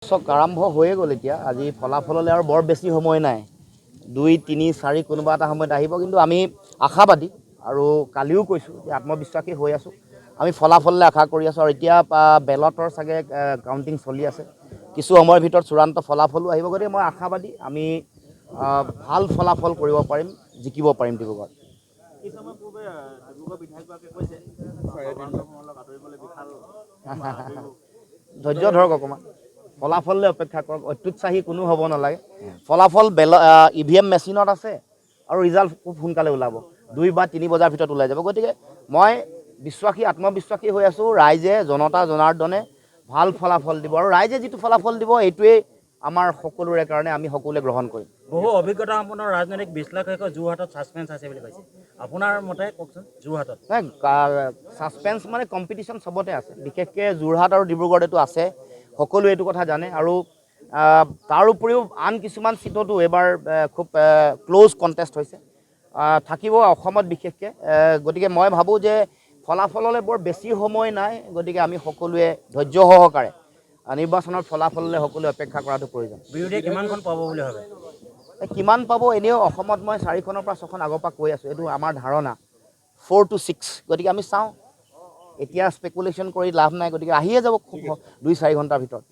আৰম্ভ হৈয়ে গ'ল এতিয়া। আজি ফলাফললৈ আৰু বৰ বেছি সময় নাই, 2, 3, 4 কোনোবা এটা সময়ত আহিব, কিন্তু আমি আশাবাদী আৰু কালিও কৈছোঁ যে আত্মবিশ্বাসী হৈ আছোঁ। আমি ফলাফললৈ আশা কৰি আছোঁ আৰু এতিয়া বেলটৰ চাগে কাউণ্টিং চলি আছে, কিছু সময়ৰ ভিতৰত চূড়ান্ত ফলাফলো আহিব। গতিকে মই আশাবাদী আমি ভাল ফলাফল কৰিব পাৰিম, জিকিব পাৰিম ডিব্ৰুগড়। ধৈৰ্য ধৰক অকণমান, ফলাফললৈ অপেক্ষা কৰক, অত্যুৎসাহী কোনো হ'ব নালাগে। ফলাফল EVM মেচিনত আছে আৰু ৰিজাল্ট খুব সোনকালে ওলাব, 2 বা 3 বজাৰ ভিতৰত ওলাই যাব। গতিকে মই আত্মবিশ্বাসী হৈ আছোঁ, ৰাইজে জনতা জনাৰ্দনে ভাল ফলাফল দিব আৰু ৰাইজে যিটো ফলাফল দিব এইটোৱেই আমাৰ সকলোৰে কাৰণে আমি সকলোৱে গ্ৰহণ কৰিম। বহু অভিজ্ঞতা সম্পন্ন ৰাজনৈতিক বিশ্লেষকে যোৰহাটত ছাছপেন্স আছে বুলি কৈছে, আপোনাৰ মতে কওকচোন। যোৰহাটত ছাছপেন্স মানে কম্পিটিশ্যন চবতে আছে, বিশেষকৈ যোৰহাট আৰু ডিব্ৰুগড়ত এইটো আছে, সকলোৱে এইটো কথা জানে। আৰু তাৰ উপৰিও আন কিছুমান চিটতো এইবাৰ খুব ক্ল'জ কণ্টেষ্ট হৈছে, থাকিব অসমত বিশেষকৈ। গতিকে মই ভাবোঁ যে ফলাফললৈ বৰ বেছি সময় নাই, গতিকে আমি সকলোৱে ধৈৰ্য সহকাৰে নিৰ্বাচনৰ ফলাফললৈ সকলোৱে অপেক্ষা কৰাটো প্ৰয়োজন। বিৰোধীয়ে কিমানখন পাব বুলি ভাবে? কিমান পাব, এনেও অসমত মই 4খনৰ পৰা 6খন আগৰ পৰা কৈ আছোঁ, এইটো আমাৰ ধাৰণা 4 to 6। গতিকে আমি চাওঁ, এতিয়া স্পেকুলেশ্যন কৰি লাভ নাই, গতিকে আহিয়ে যাব খুব 2-4 ঘণ্টাৰ ভিতৰত।